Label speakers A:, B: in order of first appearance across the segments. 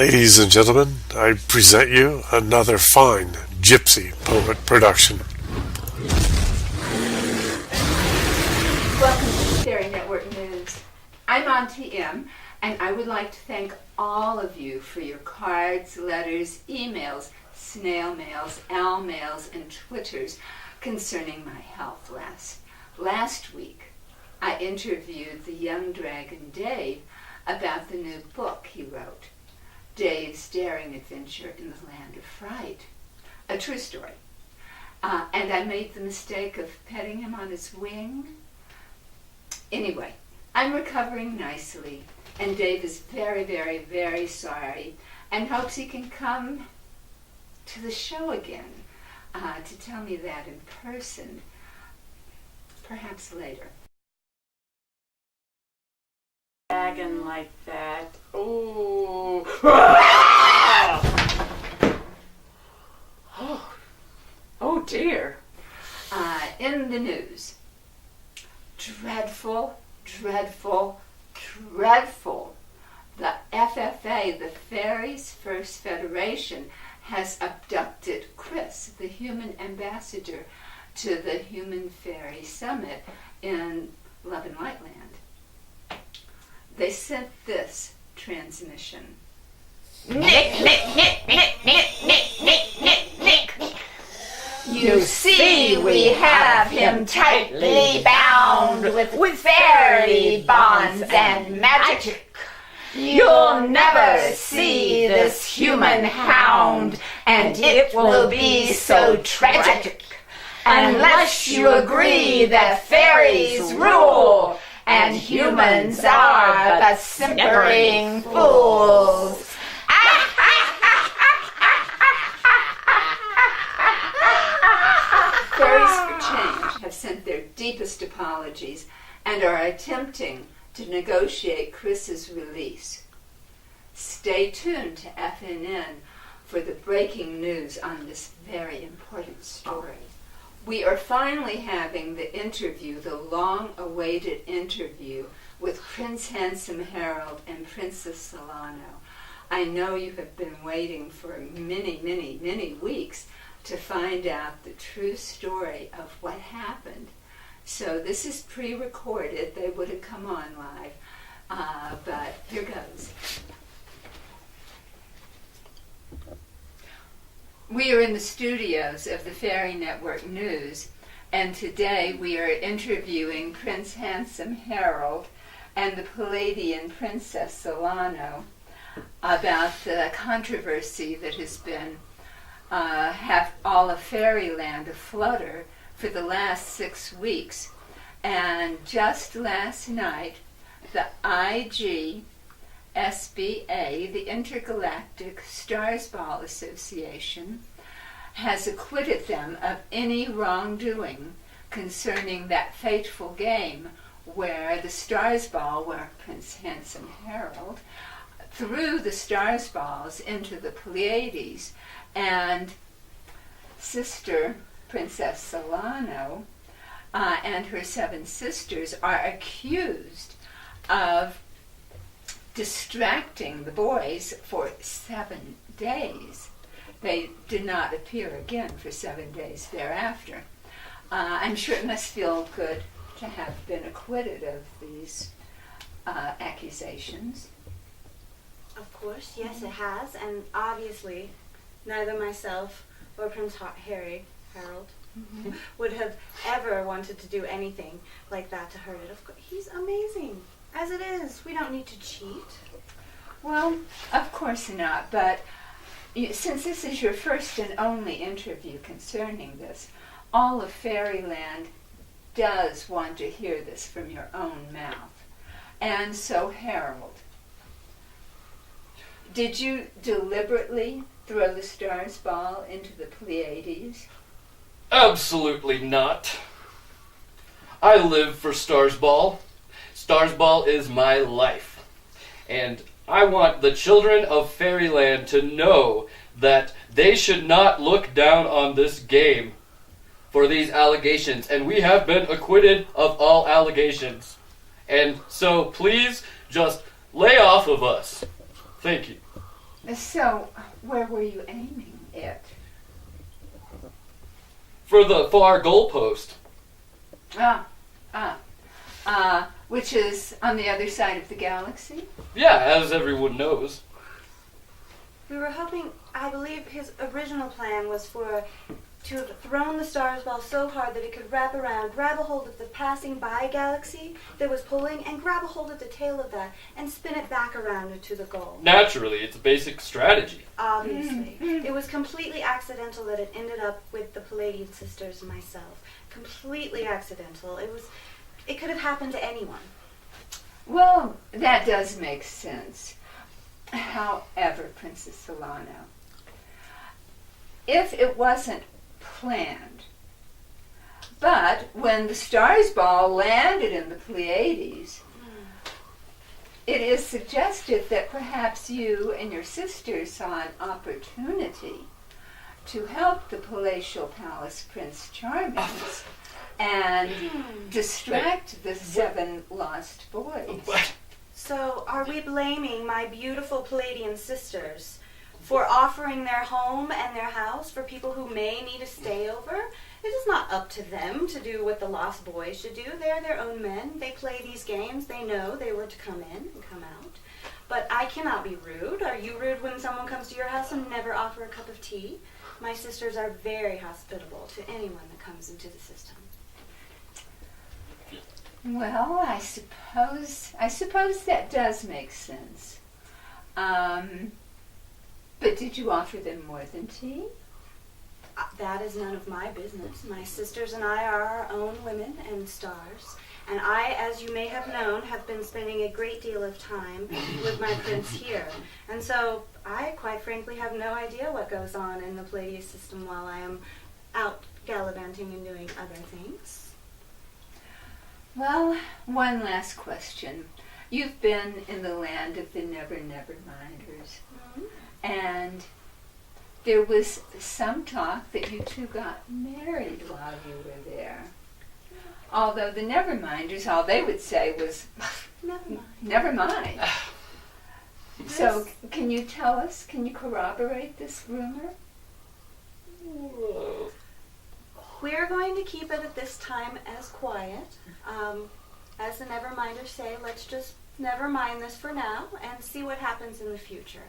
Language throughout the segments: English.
A: Ladies and gentlemen, I present you another fine Gypsy Poet production.
B: Welcome to the Fairy Network News. I'm Auntie M, and I would like to thank all of you for your cards, letters, emails, snail mails, owl mails, and Twitters concerning my health. Last week, I interviewed the young dragon Dave about the new book he wrote, Dave's Daring Adventure in the Land of Fright, a true story. And I made the mistake of petting him on his wing. Anyway, I'm recovering nicely, and Dave is very, very, very sorry and hopes he can come to the show again to tell me that in person, perhaps later.
C: Dragon like that. Ooh. Oh dear.
B: In the news, dreadful. The FFA, the Fairies First Federation, has abducted Chris, the human ambassador to the Human Fairy Summit in Love and Light Land. They sent this transmission.
D: Nick. You see, we have him tightly bound with fairy bonds and magic. You'll never see this human hound, and it will be so tragic, unless you agree that fairies rule and humans are but simpering fools.
B: Fairies for Change have sent their deepest apologies and are attempting to negotiate Chris's release. Stay tuned to FNN for the breaking news on this very important story. We are finally having the interview, the long-awaited interview with Prince Handsome Harold and Princess Celaeno. I know you have been waiting for many weeks to find out the true story of what happened. So this is pre-recorded. They would have come on live, but here goes. We are in the studios of the Fairy Network News, and today we are interviewing Prince Handsome Harold and the Pleiadian Princess Celaeno about the controversy that has been have all of Fairyland aflutter for the last 6 weeks. And just last night, the IGSBA, the Intergalactic Starzball Association, has acquitted them of any wrongdoing concerning that fateful game where the Starzball, where Prince Handsome Harold threw the Starzballs into the Pleiades, and sister Princess Celaeno and her 7 sisters are accused of distracting the boys for 7 days. They did not appear again for 7 days thereafter. I'm sure it must feel good to have been acquitted of these accusations.
E: Of course, yes, it has, and obviously neither myself or Prince Harold would have ever wanted to do anything like that to hurt it. Of course, he's amazing. As it is, we don't need to cheat.
B: Well, of course not, but since this is your first and only interview concerning this, all of Fairyland does want to hear this from your own mouth. And so, Harold, did you deliberately throw the Starzball into the Pleiades?
F: Absolutely not. I live for Starzball. Starzball is my life. And I want the children of Fairyland to know that they should not look down on this game for these allegations. And we have been acquitted of all allegations. And so please just lay off of us. Thank you.
B: So, where were you aiming it?
F: For the far goalpost.
B: Which is on the other side of the galaxy?
F: Yeah, as everyone knows.
E: We were hoping, I believe his original plan was to have thrown the Starzball so hard that it could wrap around, grab a hold of the passing by galaxy that was pulling, and grab a hold of the tail of that and spin it back around to the goal.
F: Naturally, it's a basic strategy.
E: Obviously. It was completely accidental that it ended up with the Pleiadian sisters and myself. Completely accidental. It could have happened to anyone.
B: Well, that does make sense. However, Princess Celaeno, if it wasn't planned, but when the Starzball landed in the Pleiades, it is suggested that perhaps you and your sisters saw an opportunity to help the Palatial Palace Prince Charmings and distract the 7 lost boys.
E: So, are we blaming my beautiful Pleiadian sisters for offering their home and their house for people who may need to stay over? It is not up to them to do what the lost boys should do. They're their own men. They play these games. They know they were to come in and come out. But I cannot be rude. Are you rude when someone comes to your house and never offer a cup of tea? My sisters are very hospitable to anyone that comes into the system.
B: Well, I suppose that does make sense. But did you offer them more than tea?
E: That is none of my business. My sisters and I are our own women and stars. And I, as you may have known, have been spending a great deal of time with my prince here. And so I, quite frankly, have no idea what goes on in the Pleiadian system while I am out gallivanting and doing other things.
B: Well, one last question. You've been in the land of the Never-Never-Minders, and there was some talk that you two got married while you were there. Although the Neverminders, all they would say was, never mind. So, can you tell us, can you corroborate this rumor?
E: We're going to keep it at this time as quiet. As the Neverminders say, let's just never mind this for now and see what happens in the future.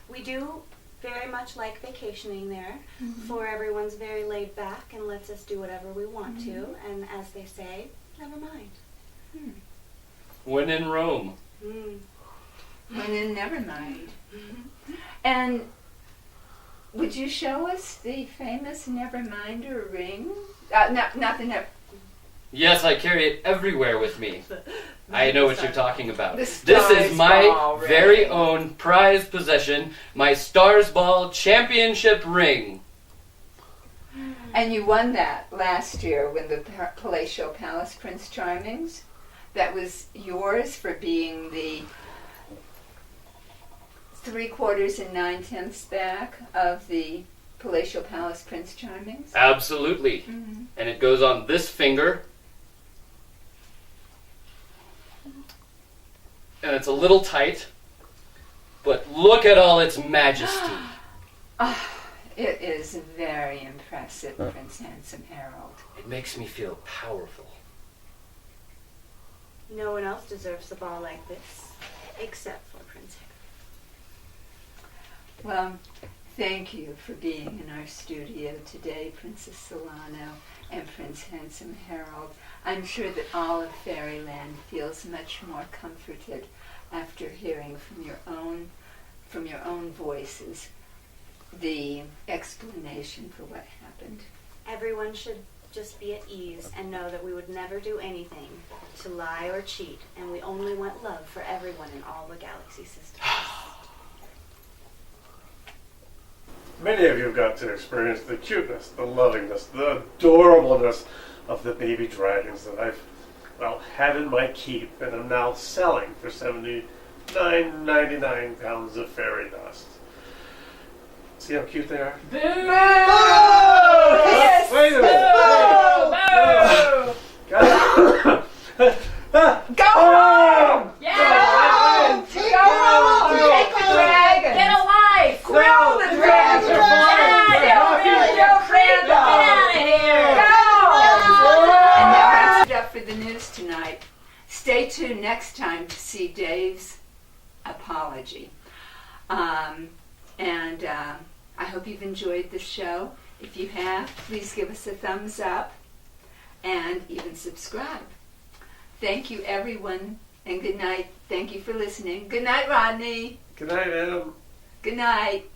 E: We do very much like vacationing there, for everyone's very laid back and lets us do whatever we want to, and as they say, never mind.
F: When in Rome.
B: When in Nevermind. And would you show us the famous Neverminder ring? Not the Never...
F: Yes, I carry it everywhere with me. I know what you're talking about.
B: This
F: is my
B: Starzball ring.
F: very own prized possession, my Starzball Championship ring.
B: And you won that last year when the Palatial Palace Prince Charmings. That was yours for being the 3/4 and 9/10 back of the Palatial Palace Prince Charmings.
F: Absolutely. And it goes on this finger. And it's a little tight, but look at all its majesty.
B: It is very impressive, Prince Handsome Harold.
F: It makes me feel powerful.
E: No one else deserves the ball like this, except for Prince Harry.
B: Well, thank you for being in our studio today, Princess Celaeno and Prince Handsome Harold. I'm sure that all of Fairyland feels much more comforted after hearing from your own voices the explanation for what happened.
E: Everyone should just be at ease and know that we would never do anything to lie or cheat, and we only want love for everyone in all the galaxy systems.
A: Many of you have got to experience the cuteness, the lovingness, the adorableness of the baby dragons that I've, had in my keep and am now selling for £79.99 of fairy dust. See how cute they are?
C: Boo!
B: Yes!
A: Wait a minute!
B: Go home!
C: Yeah!
B: Go home! Take the dragon!
C: Get alive!
B: news tonight. Stay tuned next time to see Dave's apology. I hope you've enjoyed the show. If you have, please give us a thumbs up and even subscribe. Thank you, everyone, and good night. Thank you for listening. Good night, Rodney.
A: Good night, Em.
B: Good night.